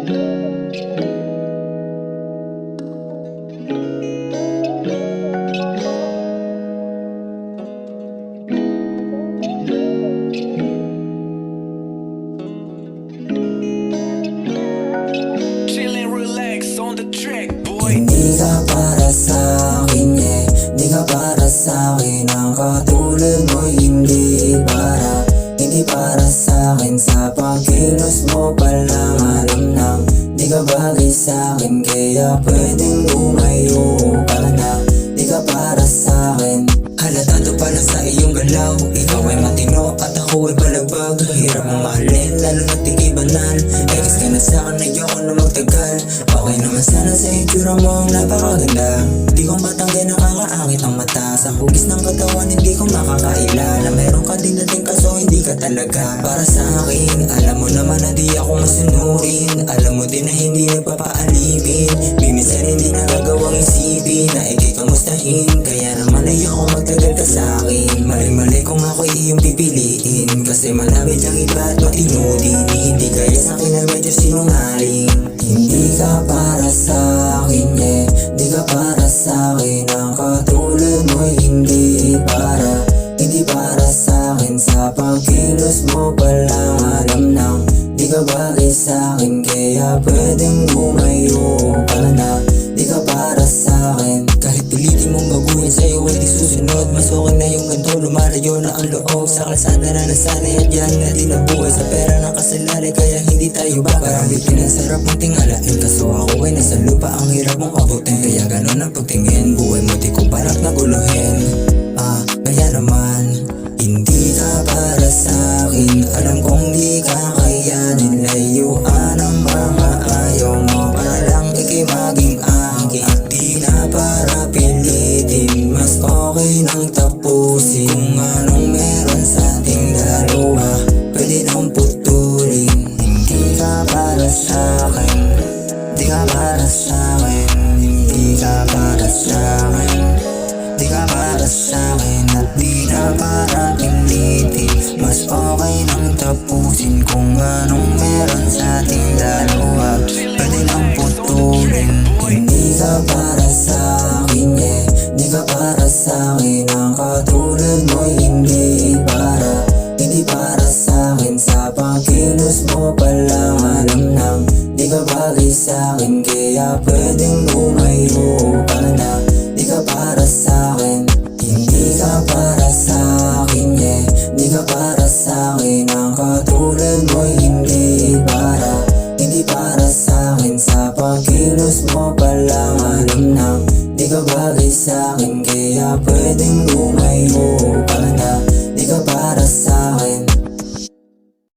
Chillin', relax on the track, boy. Hindi ka para sa'kin, yeah. Hindi ka para sa'kin. Ang katulad mo hindi para sa'kin. Sa pagkilos mo palang alam nang di ka bagay sa'kin. Kaya pwedeng lumayo ka na. Di ka para sa'kin. Halata to pala sa iyong galaw. Ikaw ay matino at ako ay balagbag. Hirap mong mahalin, lalo na di banal. Ex ka na sa'kin, ayoko na magtagal. Okay naman sana sa itsura mo ang napakaganda. Di ko matanggi, nakakaangit ang mata. Sa hugis ng katawan, hindi ko makakailala. Meron ka din natin kaso hindi ka talaga para sa akin. Alam mo naman na di ako masunurin. Alam mo din na hindi nagpapaalipin. Minsan hindi nagagawang isipin na ikay kamustahin. Kaya naman ayoko magtagal ka sa akin. Mali-mali kung ako iyong pipiliin. Kasi malapit ang iba at matinudin. Hindi kaya sa akin na medyo sinungaling. Hindi ka para sa akin, yeah. Hindi ka para sa akin. Ang katulad mo hindi para sa akin. Sa pagkilos mo palang alam nang di ka bagay sa akin. Kaya pwedeng lumayo ka na. Di ka para sa akin. Kahit pilitin mong baguhin sa'yo ay di susunod. Mas okay na yung ganito, lumalayo na ang loob. Sa kalsada na nasanay at yan na di nabuhay. Sa pera ng kasalalay kaya hindi tayo ba. Parang bitin ang sarap mong tingalain. Kaso ako ay nasa lupa, ang hirap mong abutin. Kaya ganun ang pagtingin, buhay mo di ko balak na guluhin. Kaya naman hindi ka para sa'kin. Alam kong di ka kayanin. Layuan ang mga ayaw mo para lang ikay maging akin. At di na para pilitin. Mas okay nang tapusin. Kung anong meron sa ating dalawa pwede nang putulin. Hindi ka para sa'kin. Di ka para sa'kin. Hindi ka para sa'kin. Di ka para sa'kin. At di na para pilitin. Mas okay nang tapusin. Kung anong meron sa ating dalawa pwede nang putulin. Hindi ka para sa'kin, yeah. Di ka para sa'kin. Ang katulad mo hindi para sa'kin. Sa pagkilos mo palang alam nang di ka bagay sa'kin. Kaya pwedeng lumayo ka na. Di ka para sa'kin. Hindi ka para sa'kin, yeah. Di ka para sa'kin. Ang katulad mo hindi para sa'kin. Sa pagkilos mo palang alam nang di ka bagay sa'kin. Kaya pwedeng lumayo ka na.